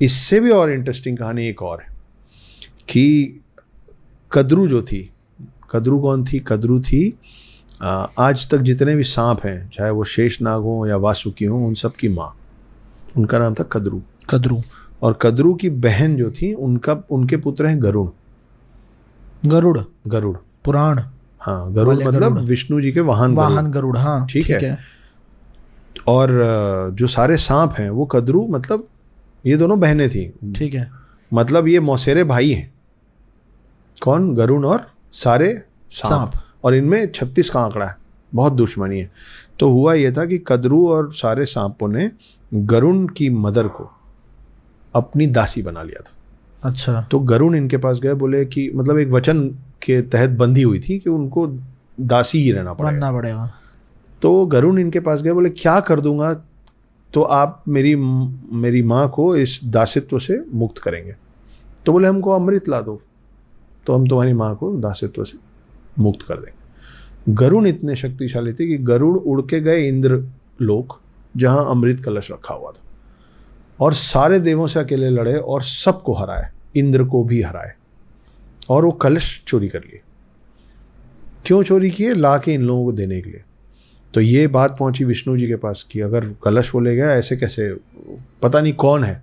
इससे भी और इंटरेस्टिंग कहानी एक और है कि कद्रू जो थी, कद्रू कौन थी? कद्रू थी आज तक जितने भी सांप हैं, चाहे वो शेषनाग हो या वासुकी हो, उन सब की माँ, उनका नाम था कद्रू। कद्रू। और कद्रू की बहन जो थी, उनके पुत्र हैं गरुड़। गरुड़। गरुड़ पुराण। हाँ, गरुड़ मतलब विष्णु जी के वाहन गरुड़। हाँ ठीक है। और जो सारे सांप हैं वो कद्रू, मतलब ये दोनों बहनें थी। ठीक है। मतलब ये मौसेरे भाई हैं। कौन? गरुड़ और सारे सांप। और इनमें 36 का आंकड़ा है, बहुत दुश्मनी है। तो हुआ ये था कि कद्रू और सारे सांपों ने गरुड़ की मदर को अपनी दासी बना लिया था। अच्छा। तो गरुड़ इनके पास गए, बोले कि मतलब एक वचन के तहत बंधी हुई थी कि उनको दासी ही रहना पड़ेगा। तो गरुड़ इनके पास गए, बोले क्या कर दूंगा तो आप मेरी माँ को इस दासित्व से मुक्त करेंगे? तो बोले हमको अमृत ला दो तो हम तुम्हारी माँ को दासित्व से मुक्त कर देंगे। गरुड़ इतने शक्तिशाली थे कि गरुड़ उड़ के गए इंद्र लोक, जहाँ अमृत कलश रखा हुआ था, और सारे देवों से अकेले लड़े और सबको हराए, इंद्र को भी हराए, और वो कलश चोरी कर लिए। क्यों चोरी किए? ला के इन लोगों को देने के लिए। तो ये बात पहुंची विष्णु जी के पास कि अगर कलश वो ले गया, ऐसे कैसे? पता नहीं कौन है,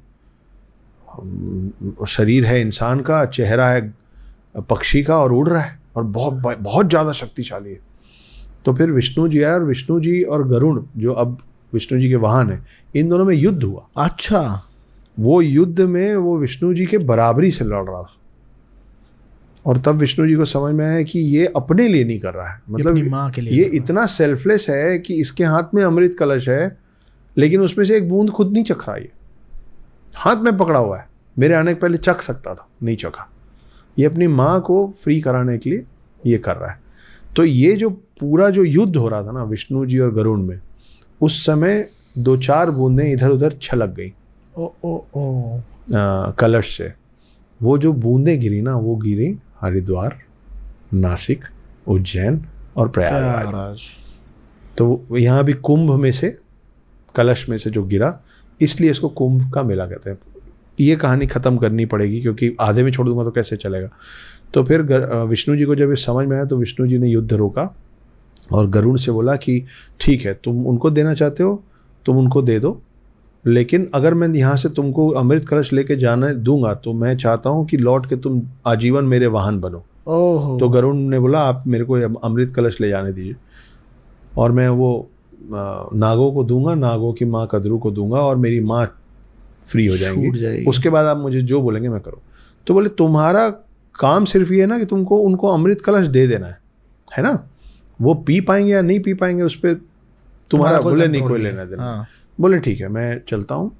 शरीर है इंसान का, चेहरा है पक्षी का, और उड़ रहा है, और बहुत बहुत ज़्यादा शक्तिशाली है। तो फिर विष्णु जी आए, और विष्णु जी और गरुड़ जो अब विष्णु जी के वाहन है, इन दोनों में युद्ध हुआ। अच्छा। वो युद्ध में वो विष्णु जी के बराबरी से लड़ रहा था, और तब विष्णु जी को समझ में आया कि ये अपने लिए नहीं कर रहा है, मतलब माँ के लिए ये इतना सेल्फलेस है कि इसके हाथ में अमृत कलश है, लेकिन उसमें से एक बूंद खुद नहीं चख रहा। ये हाथ में पकड़ा हुआ है, मेरे आने के पहले चख सकता था, नहीं चखा। ये अपनी माँ को फ्री कराने के लिए ये कर रहा है। तो ये जो पूरा जो युद्ध हो रहा था ना विष्णु जी और गरुड़ में, उस समय 2-4 बूंदें इधर उधर छलक गई कलश से। वो जो बूंदें गिरी ना, वो गिरी हरिद्वार, नासिक, उज्जैन और प्रयागराज। तो यहाँ भी कुंभ में से, कलश में से जो गिरा, इसलिए इसको कुंभ का मेला कहते हैं। ये कहानी ख़त्म करनी पड़ेगी क्योंकि आधे में छोड़ दूंगा तो कैसे चलेगा। तो फिर विष्णु जी को जब ये समझ में आया तो विष्णु जी ने युद्ध रोका और गरुड़ से बोला कि ठीक है, तुम उनको देना चाहते हो, तुम उनको दे दो, लेकिन अगर मैं यहाँ से तुमको अमृत कलश लेके जाने दूंगा तो मैं चाहता हूँ कि लौट के तुम आजीवन मेरे वाहन बनो। ओहो। तो गरुड़ ने बोला आप मेरे को अमृत कलश ले जाने दीजिए, और मैं वो नागों को दूंगा, नागों की माँ कद्रू को दूंगा, और मेरी माँ फ्री हो जाएंगी। उसके बाद आप मुझे जो बोलेंगे मैं करूँ। तो बोले तुम्हारा काम सिर्फ ये है ना कि तुमको उनको अमृत कलश दे देना है ना, वो पी पाएंगे या नहीं पी पाएंगे उस पर तुम्हारा बोले नहीं कोई लेना देना। हाँ। बोले ठीक है मैं चलता हूँ,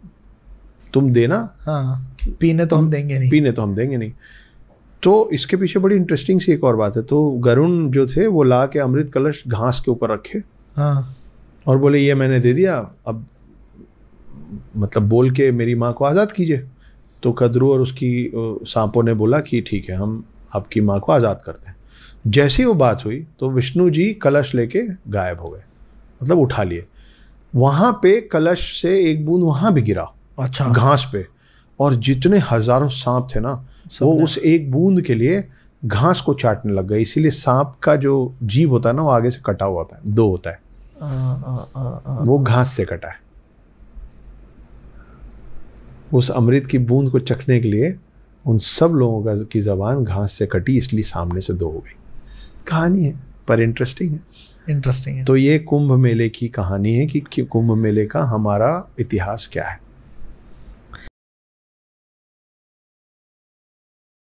तुम देना। हाँ, पीने तो हम देंगे नहीं। तो इसके पीछे बड़ी इंटरेस्टिंग सी एक और बात है। तो गरुड़ जो थे वो ला के अमृत कलश घास के ऊपर रखे। हाँ। और बोले ये मैंने दे दिया, अब मतलब बोल के मेरी माँ को आज़ाद कीजिए। तो कद्रू और उसकी सांपों ने बोला कि ठीक है, हम आपकी माँ को आज़ाद करते हैं। जैसी वो बात हुई तो विष्णु जी कलश लेके गायब हो गए, मतलब उठा लिए। वहाँ पे कलश से एक बूंद वहाँ भी गिरा। अच्छा। घास पे, और जितने हजारों सांप थे ना, वो उस एक बूंद के लिए घास को चाटने लग गए। इसीलिए सांप का जो जीभ होता है ना, वो आगे से कटा हुआ होता है, 2 होता है। वो घास से कटा है। उस अमृत की बूंद को चखने के लिए उन सब लोगों की जबान घास से कटी, इसलिए सामने से 2 हो गई। कहानी है पर इंटरेस्टिंग है। इंटरेस्टिंग है। तो ये कुंभ मेले की कहानी है कि कुंभ मेले का हमारा इतिहास क्या है।